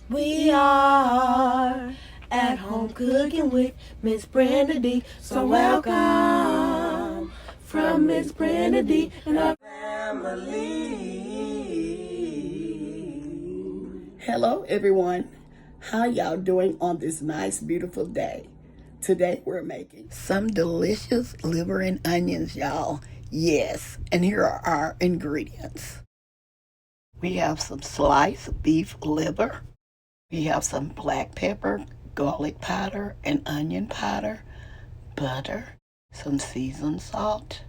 We are at home cooking with Miss Brenda Dee. So welcome from Miss Brenda Dee and our family. Hello everyone. How y'all doing on this nice beautiful day? Today we're making some delicious liver and onions, y'all. Yes, and here are our ingredients. We have some sliced beef liver. We have some black pepper, garlic powder, and onion powder, butter, some seasoned salt,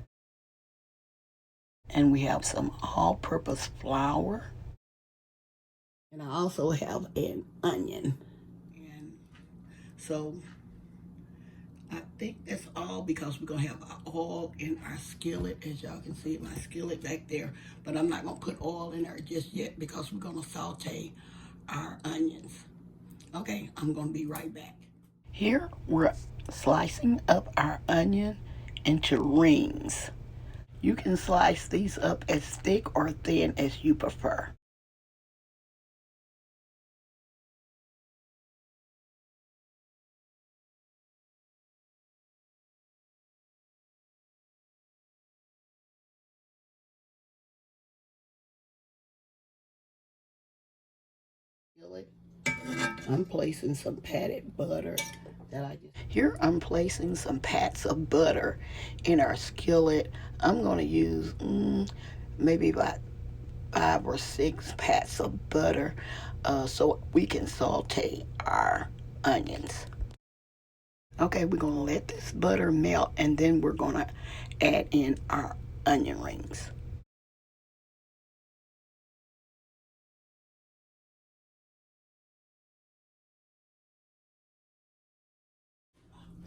and we have some all-purpose flour. And I also have an onion. And so I think that's all because we're going to have oil in our skillet. As y'all can see my skillet back there. But I'm not going to put oil in there just yet because we're going to saute our onions. Okay, I'm going to be right back. Here we're slicing up our onion into rings. You can slice these up as thick or thin as you prefer. I'm placing some patted butter Here I'm placing some pats of butter in our skillet. I'm going to use maybe about 5 or 6 pats of butter so we can saute our onions. Okay, we're going to let this butter melt and then we're going to add in our onion rings.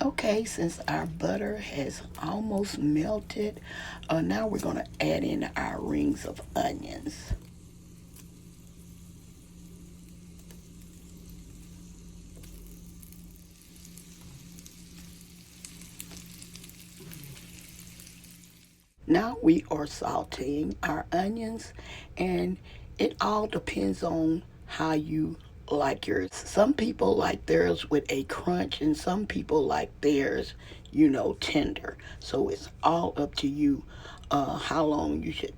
Okay, since our butter has almost melted, now we're going to add in our rings of onions. Now we are sauteing our onions, and it all depends on how you like yours. Some people like theirs with a crunch, and some people like theirs, tender. So it's all up to you how long you should,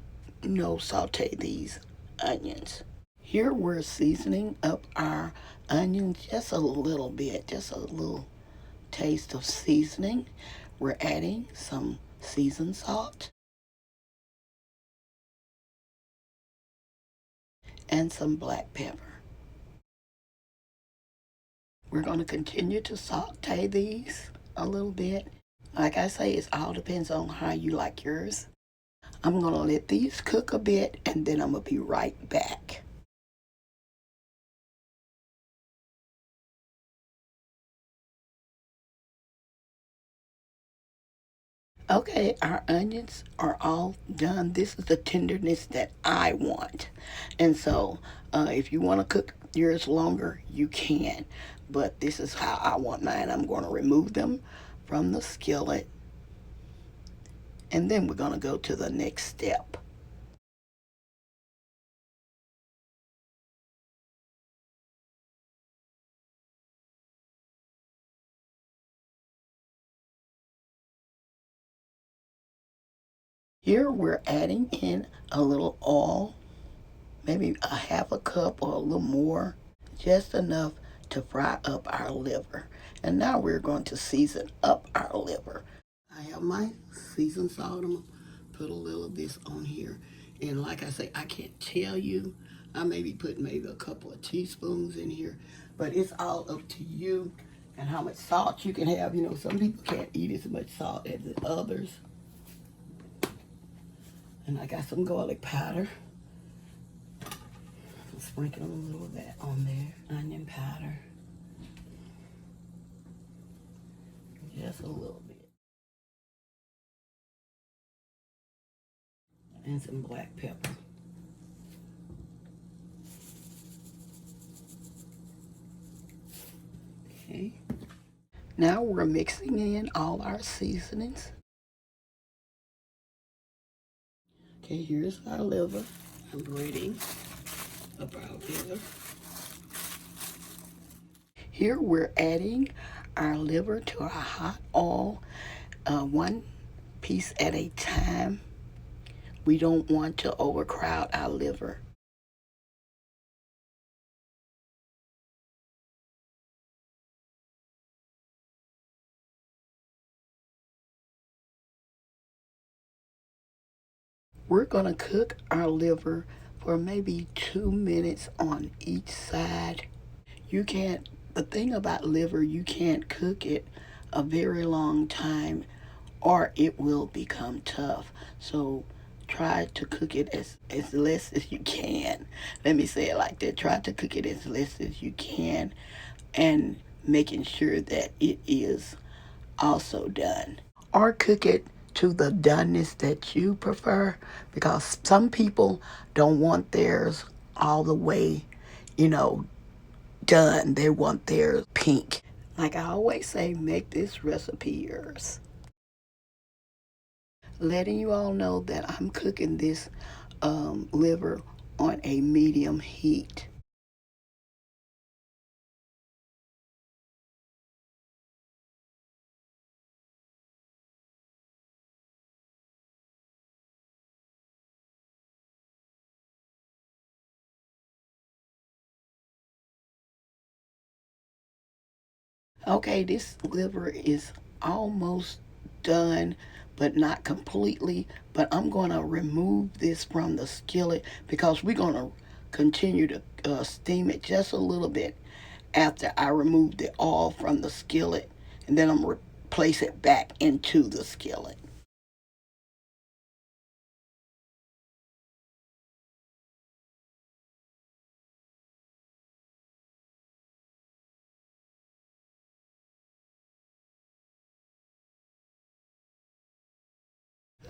saute these onions. Here we're seasoning up our onions just a little bit, just a little taste of seasoning. We're adding some seasoned salt and some black pepper. We're going to continue to saute these a little bit. Like I say, it all depends on how you like yours. I'm going to let these cook a bit and then I'm going to be right back. Okay, our onions are all done. This is the tenderness that I want. And so if you want to cook yours longer, you can. But this is how I want mine. I'm going to remove them from the skillet. And then we're going to go to the next step. Here we're adding in a little oil, maybe a half a cup or a little more, just enough to fry up our liver. And now we're going to season up our liver. I have my seasoned salt. I'm going to put a little of this on here. And like I say, I can't tell you. I may be putting maybe a couple of teaspoons in here, but it's all up to you and how much salt you can have. Some people can't eat as much salt as the others. And I got some garlic powder. So sprinkle a little of that on there. Onion powder. Just a little bit. And some black pepper. Okay. Now we're mixing in all our seasonings. Okay, here's our liver. I'm braiding up our liver. Here we're adding our liver to our hot oil, one piece at a time. We don't want to overcrowd our liver. We're going to cook our liver for maybe 2 minutes on each side. The thing about liver, you can't cook it a very long time or it will become tough. So try to cook it as less as you can. Let me say it like that. Try to cook it as less as you can and making sure that it is also done. Or cook it to the doneness that you prefer, because some people don't want theirs all the way, done. They want theirs pink. Like I always say, make this recipe yours. Letting you all know that I'm cooking this liver on a medium heat. Okay, this liver is almost done, but not completely. But I'm going to remove this from the skillet because we're going to continue to steam it just a little bit after I remove the oil from the skillet. And then I'm going to place it back into the skillet.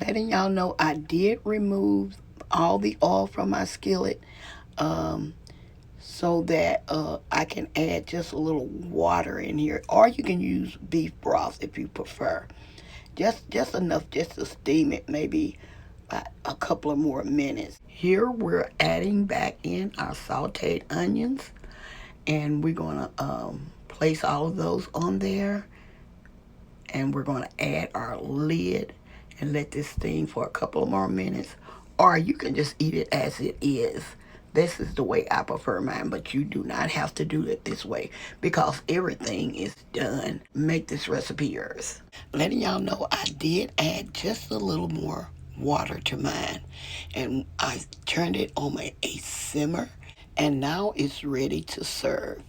Letting y'all know I did remove all the oil from my skillet so that I can add just a little water in here, or you can use beef broth if you prefer. Just enough just to steam it maybe about a couple of more minutes. Here we're adding back in our sauteed onions, and we're going to place all of those on there, and we're going to add our lid and let this steam for a couple of more minutes, or you can just eat it as it is. This is the way I prefer mine, but you do not have to do it this way because everything is done. Make this recipe yours. Letting y'all know I did add just a little more water to mine, and I turned it on a simmer, and now it's ready to serve.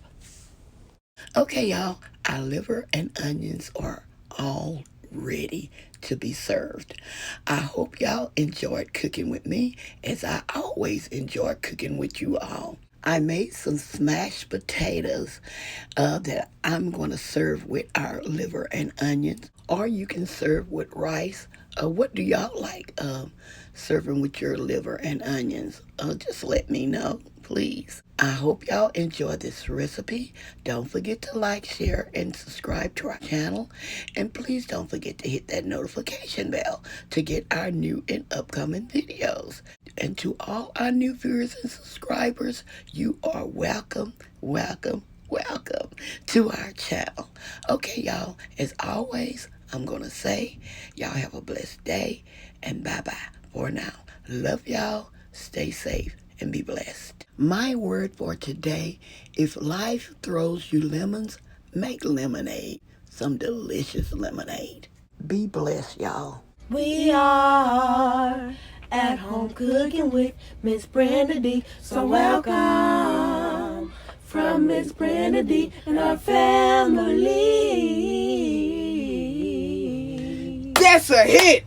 Okay, y'all, our liver and onions are all ready to be served. I hope y'all enjoyed cooking with me, as I always enjoy cooking with you all. I made some smashed potatoes that I'm going to serve with our liver and onions, or you can serve with rice. What do y'all like serving with your liver and onions? Just let me know, please. I hope y'all enjoy this recipe. Don't forget to like, share, and subscribe to our channel. And please don't forget to hit that notification bell to get our new and upcoming videos. And to all our new viewers and subscribers, you are welcome, welcome, welcome to our channel. Okay, y'all, as always, I'm going to say, y'all have a blessed day, and bye-bye for now. Love y'all, stay safe, and be blessed. My word for today: if life throws you lemons, make lemonade. Some delicious lemonade. Be blessed, y'all. We are at home cooking with Miss Brenda Dee. So welcome from Miss Brenda Dee and her family. That's a hit!